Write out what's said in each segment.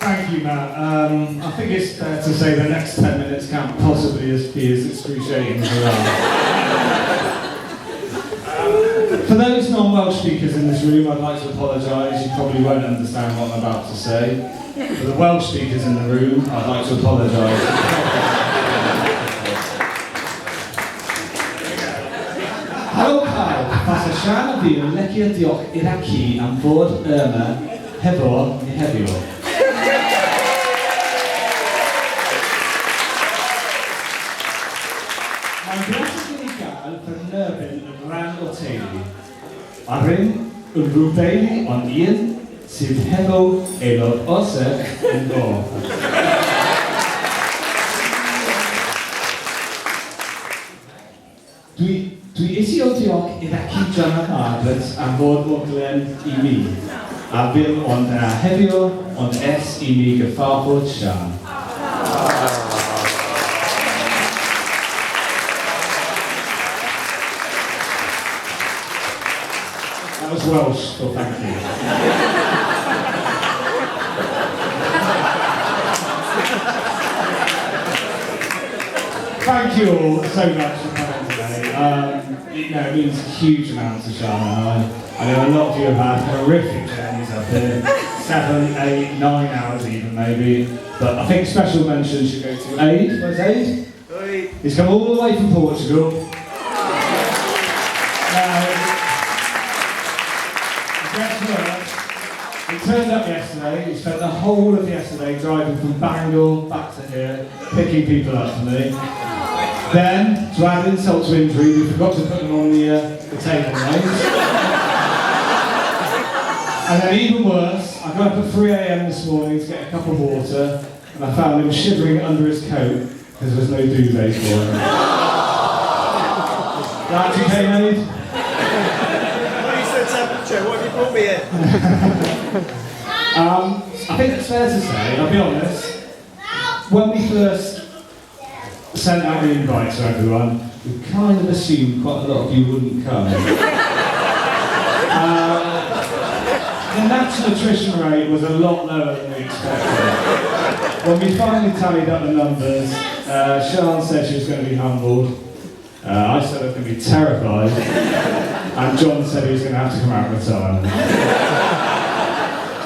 Thank you, Matt. I think it's fair to say the next 10 minutes can't possibly be as excruciating as the last. For those non-Welsh speakers in this room, I'd like to apologise. You probably won't understand what I'm about to say. For the Welsh speakers in the room, I'd like to apologise. Helo pawb, fas y sian o fi yn lecio diolch i'r ci am fod yma hefo ni heddiw. Mae'n bwysig i ni gael fy yn rhan o teulu. A rhywun yn rhyw deulu ond un sydd hefo aelod osef yn dod. Dwi isi o diolch i'r ci John a Margaret am fod mor glen i mi. A ddim ond heddiw ond i mi gyffarfod Sian. That was Welsh, so thank you. Thank you all so much for coming today. It means a huge amount to Sian. I know a lot of you have had horrific journeys up here, 7, 8, 9 hours even maybe. But I think special mention should go to Aid. Where's Aid? Oi. He's come all the way from Portugal. He turned up yesterday, he spent the whole of yesterday driving from Bangor back to here, picking people up for me. Then, to add insult to injury, we forgot to put them on the table names. And then even worse, I got up at 3 AM this morning to get a cup of water, and I found him shivering under his coat because there was no duvet for him. Right, you okay, mate? What have you brought me in? I think it's fair to say, I'll be honest, when we first sent out the invite to everyone, we kind of assumed quite a lot of you wouldn't come. The natural attrition rate was a lot lower than we expected. When we finally tallied up the numbers, Sian said she was going to be humbled. I said I was going to be terrified. And John said he was going to have to come out of retirement.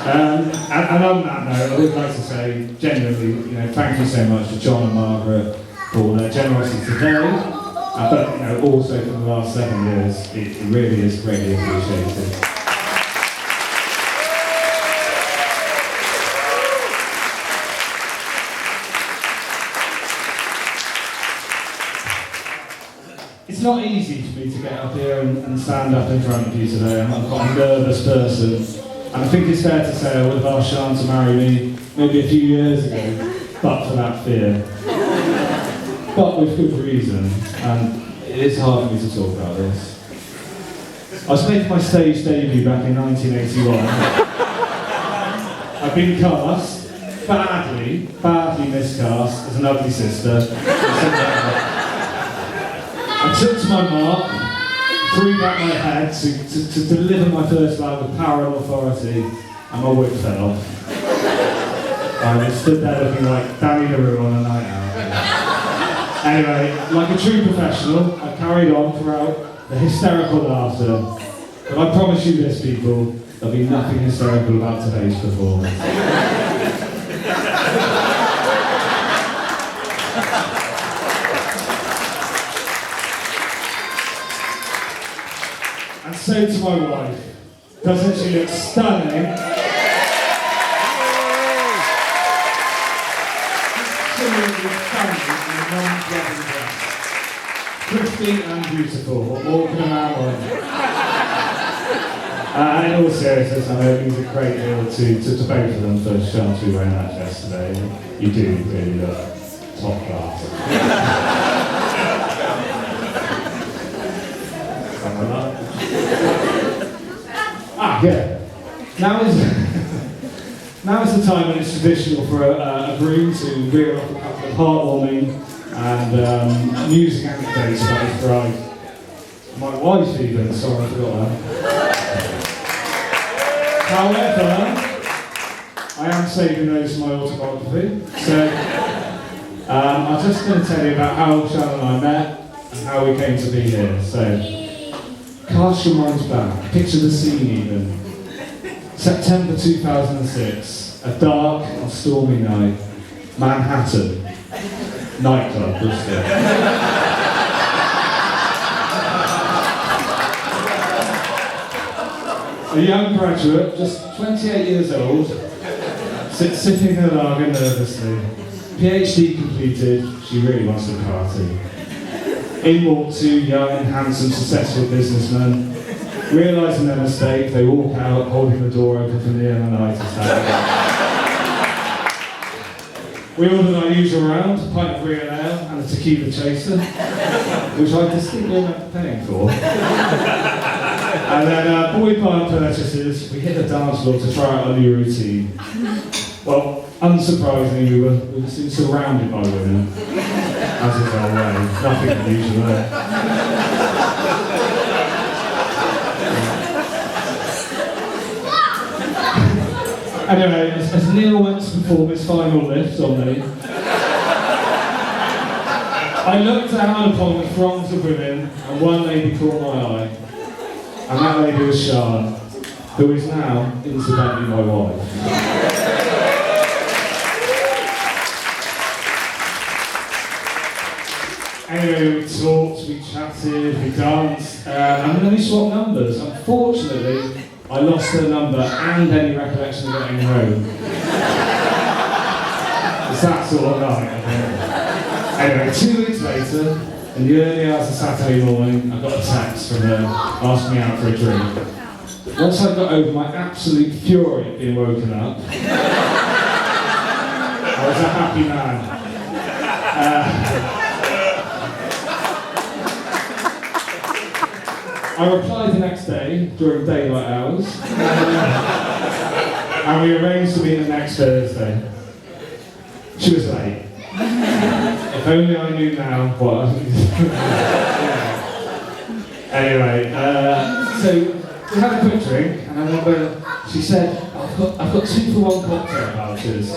And on that note, I would like to say, genuinely, thank you so much to John and Margaret for their generosity today, but also for the last 7 years. It really is greatly appreciated. It's not easy for me to get up here and stand up in front of you today. I'm quite a nervous person. And I think it's fair to say I would have asked Sian to marry me maybe a few years ago, but for that fear. But with good reason, and it is hard for me to talk about this. I was making my stage debut back in 1981. I've been cast, badly miscast, as an ugly sister. I took to my mark, threw back my head to deliver my first line with power and authority, and my wig fell off. I stood there looking like Danny LaRue on a night out. Anyway, like a true professional, I carried on throughout the hysterical laughter. But I promise you this, people, there'll be nothing hysterical about today's performance. And so to my wife, doesn't she look stunning? Absolutely stunning in a non-wedding dress. Pretty and beautiful, what more can a man want? In all seriousness, I know it means a great deal to both of them for Sian to be wearing that dress today. You do really look top class. Yeah. Now is the time when it's traditional for a groom to reel off a couple of heartwarming and amusing anecdotes about his bride. My wife even, sorry I forgot that. However, I am saving those for my autobiography. So, I'm just going to tell you about how Sean and I met and how we came to be here. So, cast your minds back, picture the scene even. September 2006, a dark and stormy night, Manhattan, nightclub, Bristol. A young graduate, just 28 years old, sipping her lager nervously. PhD completed, she really wants to party. In walk two young, handsome, successful businessmen. Realising their mistake, they walk out, holding the door open for near the night establishment. We ordered our usual round, a pint of real ale and a tequila chaser, which I distinctly remember paying for. And then, buoyed by our purchases, we hit the dance floor to try out our new routine. Well, unsurprisingly, we were soon surrounded by women, as is our way. Nothing unusual there. Anyway, as Neil went to perform his final lift on me, I looked down upon the throngs of women, and one lady caught my eye. And that lady was Sian, who is now, incidentally, my wife. Anyway, we talked, we chatted, we danced, and then we swapped numbers. Unfortunately, I lost her number and any recollection of getting home. It's that sort of night, I think. Anyway, 2 weeks later, in the early hours of Saturday morning, I got a text from her asking me out for a drink. Once I got over my absolute fury at being woken up, I was a happy man. I replied the next day, during daylight hours, and we arranged to meet the next Thursday. She was late. If only I knew now what. Anyway, so we had a quick drink, and I remember she said, I've got 2-for-1 cocktail vouchers.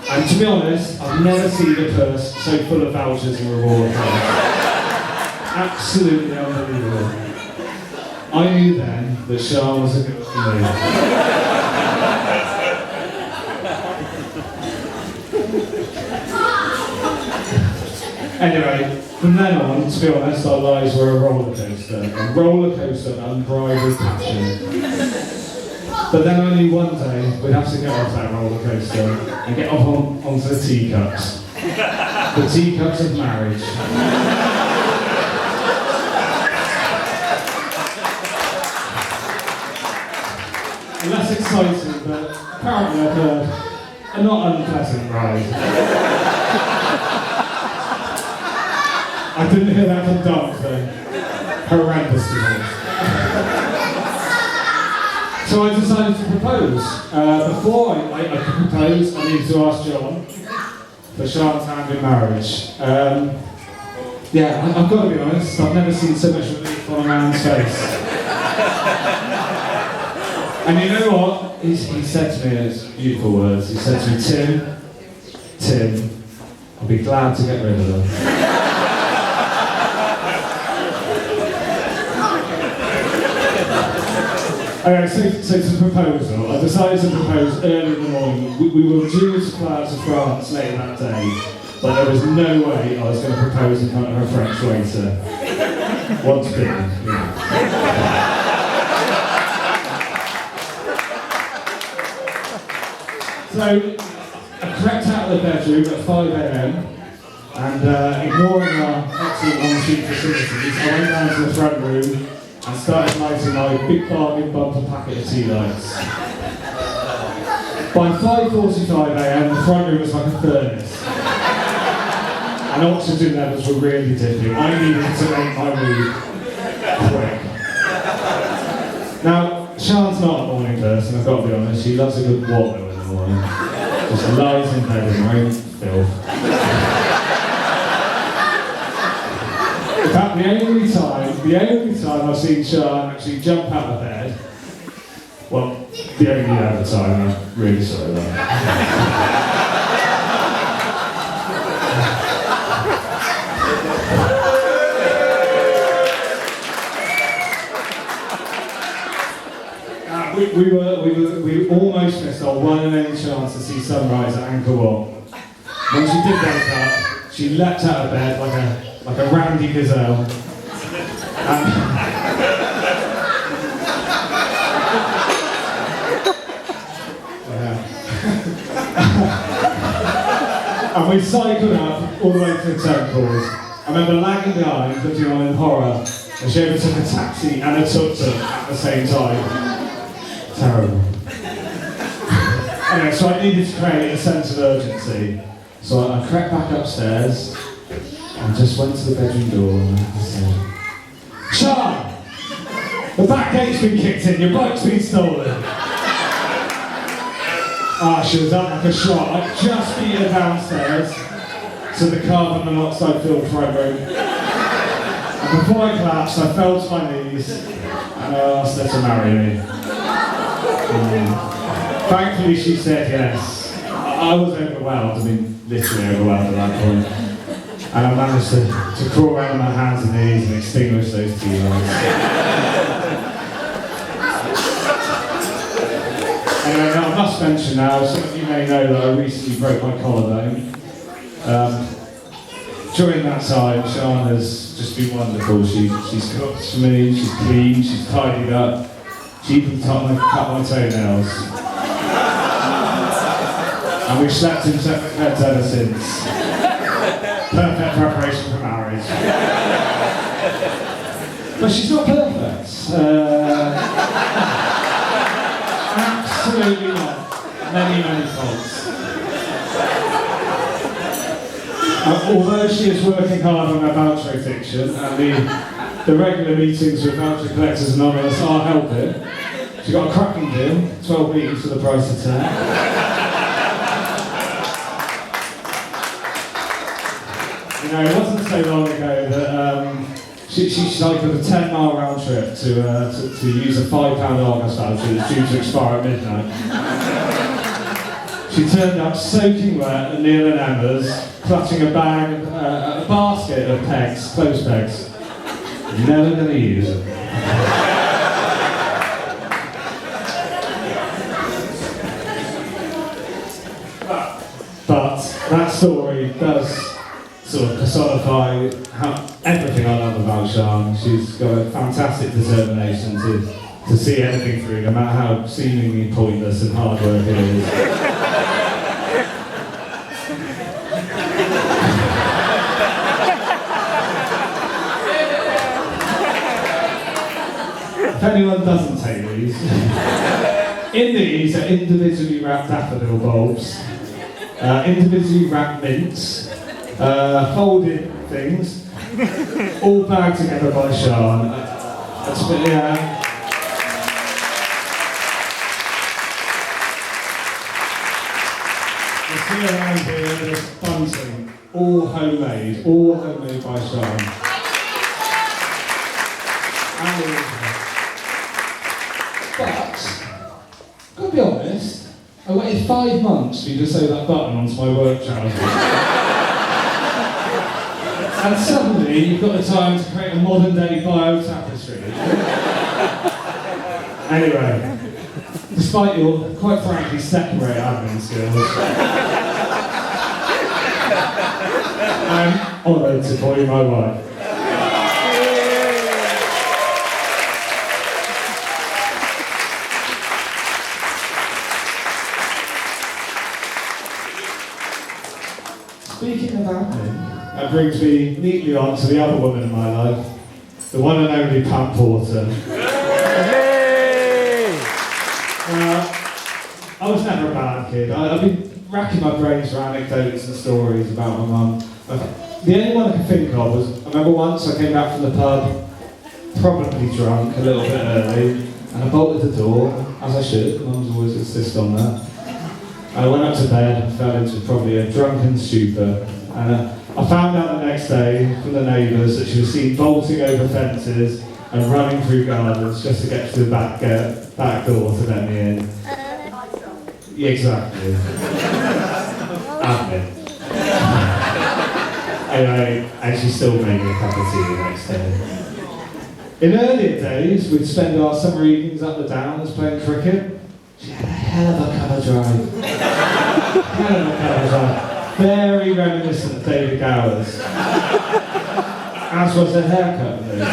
And to be honest, I've never seen a purse so full of vouchers and reward cards. Absolutely unbelievable. I knew then that Sian was a good for me. Anyway, from then on, to be honest, our lives were a roller coaster of unbridled passion. But then I knew one day we'd have to get off that roller coaster and get off onto the teacups. The teacups of marriage. Less exciting, but apparently I've heard a not unpleasant ride. I didn't hear that from Doug, though. Horrendous divorce. So I decided to propose. Before I could propose, I needed to ask John for Sian's hand in marriage. Yeah, I've got to be honest, I've never seen so much relief on a man's face. And you know what? He said to me those beautiful words. He said to me, Tim, I'll be glad to get rid of them. Okay, so to proposal, I decided to propose early in the morning. We were due to fly out to France later that day, but there was no way I was going to propose in front of a French waiter. Once bitten, you know. So, I crept out of the bedroom at 5 AM, and ignoring our excellent en-suite facilities, I went down to the front room and started lighting my big bargain bumper packet of tea lights. By 5:45 AM, the front room was like a furnace, and oxygen levels were really dipping. I needed to make my move quick. Now, Sian's not a morning person, I've got to be honest. She loves a good walk though in the morning. Just lies in bed in rain filth. In fact, the only time I've seen Sian actually jump out of bed Well, the only you at the time, I'm really sorry about that. We almost missed our one and only chance to see sunrise at Angkor Wat. When she did wake up, she leapt out of bed like a randy gazelle. And we cycled up all the way to the temples. I remember lagging behind, looking on in horror, and she overtook a taxi and a tuk-tuk at the same time. Terrible. Anyway, so I needed to create a sense of urgency. So I crept back upstairs and just went to the bedroom door and I said, "Sean, the back gate's been kicked in, your bike's been stolen." She was up like a shot. I'd just beat her downstairs to the carbon monoxide filled front room. And before I collapsed, I fell to my knees and I asked her to marry me. Thankfully, she said yes. I was overwhelmed, I mean, literally overwhelmed at that point. And I managed to crawl around on my hands and knees and extinguish those two lights. Anyway, I must mention now, some of you may know that I recently broke my collarbone. During that time, Sian has just been wonderful. She's cooked for me, she's cleaned, she's tidied up. She even cut my toenails. And we've slept in separate beds ever since. Perfect preparation for marriage. But she's not perfect. Absolutely not. Many faults. Although she is working hard on her voucher fiction, and the regular meetings with Voucher Collectors Anonymous are helping, she got a cracking deal, 12 meetings for the price of 10. You know, it wasn't so long ago that she cycled a 10-mile round trip to use a £5 Argos voucher that's due to expire at midnight. She turned up soaking wet at Neil and Emma's, clutching a basket of pegs, clothes pegs. Never going to use them. But that story does sort of personify everything I love about Sian. She's got a fantastic determination to see everything through, no matter how seemingly pointless and hard work it is. If anyone doesn't take these, in these are individually wrapped daffodil bulbs, individually wrapped mints, folded things, all bagged together by Sian. That's been, you see around here this bunting, all homemade by Sian. But, gotta be honest, I waited 5 months for you to sew that button onto my work trousers. And suddenly you've got the time to create a modern day bio tapestry. Anyway, despite your, quite frankly, second-rate admin skills, I'm honoured to call you my wife. Speaking of admin, that brings me neatly on to the other woman in my life, the one and only Pam Porter. I was never a bad kid. I've been racking my brains for anecdotes and stories about my mum. The only one I can think of was, I remember once I came back from the pub, probably drunk, a little bit early, and I bolted the door, as I should. Mums always insist on that. I went up to bed and fell into probably a drunken stupor. And I found out the next day from the neighbours that she was seen bolting over fences, and running through gardens just to get to the back door to let me in. Yeah, exactly. Admin. Anyway, and she still made me a cup of tea the next day. In earlier days, we'd spend our summer evenings up the Downs playing cricket. She had a hell of a cover drive. Hell of a cover drive. Very reminiscent of David Gower's. As was her haircut in those days.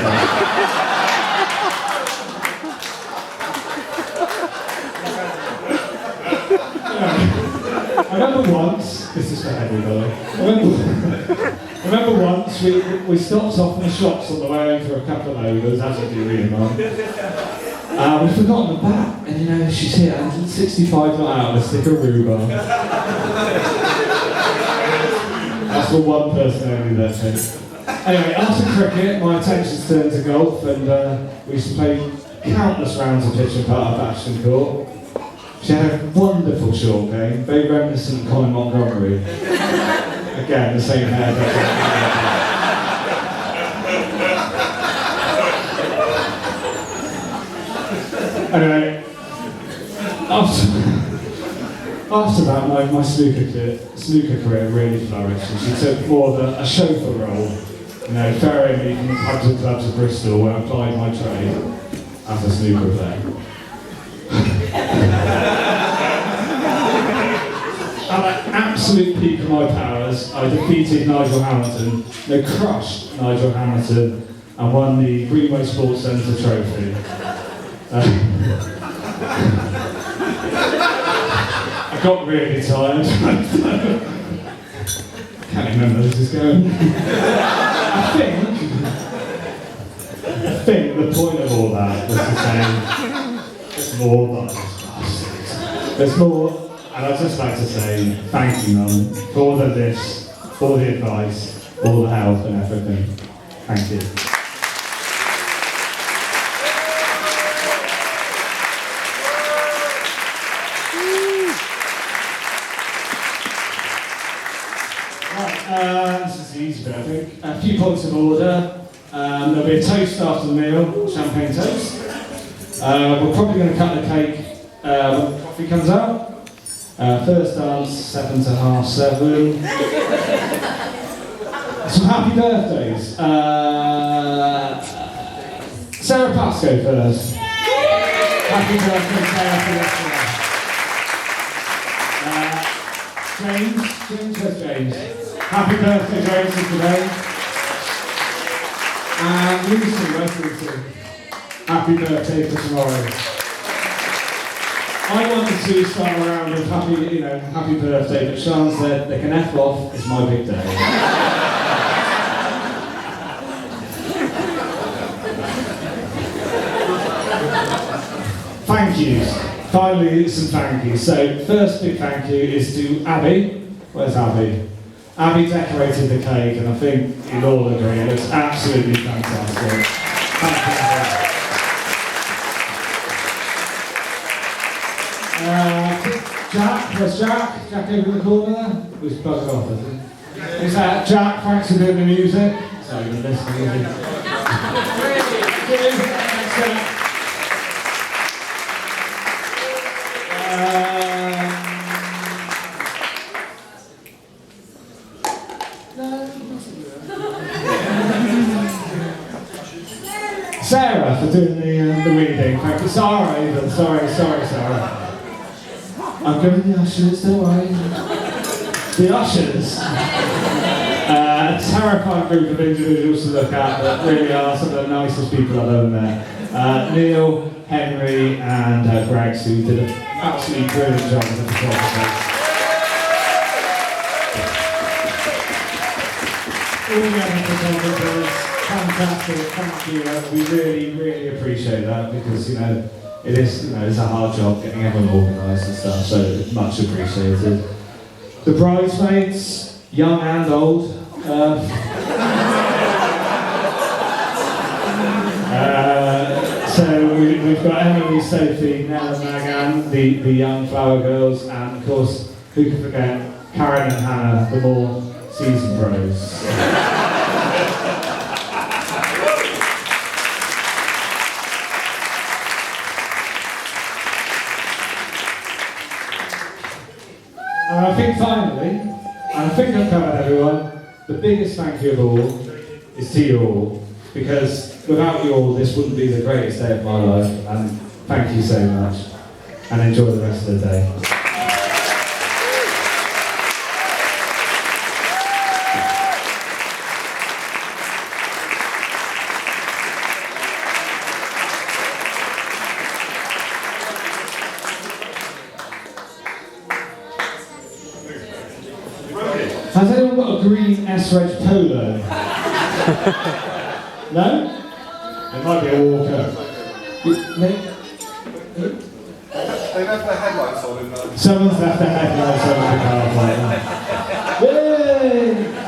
I remember once, this is for Henry by the way, I remember once we stopped off in the shops on the way home for a couple of overs, as I do really Mum. We've forgotten the bat, and you know, she's here, 165 not out of a stick of rhubarb. That's for one person only there, too. Anyway, after cricket, my attention's turned to golf, and we used to play countless rounds of pitch and putt at Ashton Court. She had a wonderful short game, very reminiscent of Colin Montgomery. Again, the same hair. Anyway, after that, my snooker career really flourished, and she took more of a chauffeur role. You know, ferrying me from pubs and clubs of Bristol, where I applied my trade as a snooker player. At the absolute peak of my powers, I defeated Nigel Hamilton, crushed Nigel Hamilton, and won the Greenway Sports Centre trophy. I got really tired. Can't remember where this is going. I think the point of all that was to say, there's more than this. There's more. And I'd just like to say thank you, Mum, for all the lifts, for the advice, all the help and everything. Thank you. Right, this is the easy bit, I think. A few points of order. There'll be a toast after the meal, champagne toast. We're probably going to cut the cake when the coffee comes out. First dance, 7 to half 7. Some happy birthdays. Sarah Pascoe first. Happy birthday, Sarah. James, where's James? Happy birthday, James, today. And Lucy, where's Lucy? Happy birthday for tomorrow. I wanted to start around with happy birthday, but Sean said they can F off, it's my big day. Thank yous. Finally, some thank yous. So, first big thank you is to Abby. Where's Abby? Abby decorated the cake, and I think you'd all agree, it looks absolutely fantastic. Thank you. Jack, where's Jack? Jack over in the corner there? Who's bugged off, is it? Is that Jack? Thanks for doing the music. Sorry, you're listening. Sarah for doing the reading. Thank you. Sorry, even. Sorry, Sarah. I'm going the ushers, don't worry. The ushers, a terrifying group of individuals to look at that really are some of the nicest people I've ever met. Neil, Henry, and Gregs, who did an absolutely brilliant job with the performance. All the other photographers, fantastic, thank you. We really, really appreciate that because, it is, it's a hard job getting everyone organised and stuff, so it's much appreciated. The bridesmaids, young and old. So we've got Emily, Sophie, Nell and Megan, the young flower girls, and of course, who can forget Karen and Hannah, the more seasoned pros. And I think finally, and I think I've covered everyone, the biggest thank you of all is to you all, because without you all, this wouldn't be the greatest day of my life, and thank you so much, and enjoy the rest of the day. Has anyone got a green S-Reg polo? No? It might be a walker. They left their headlights on in there. Someone's left their headlights on in the car like that. Yay!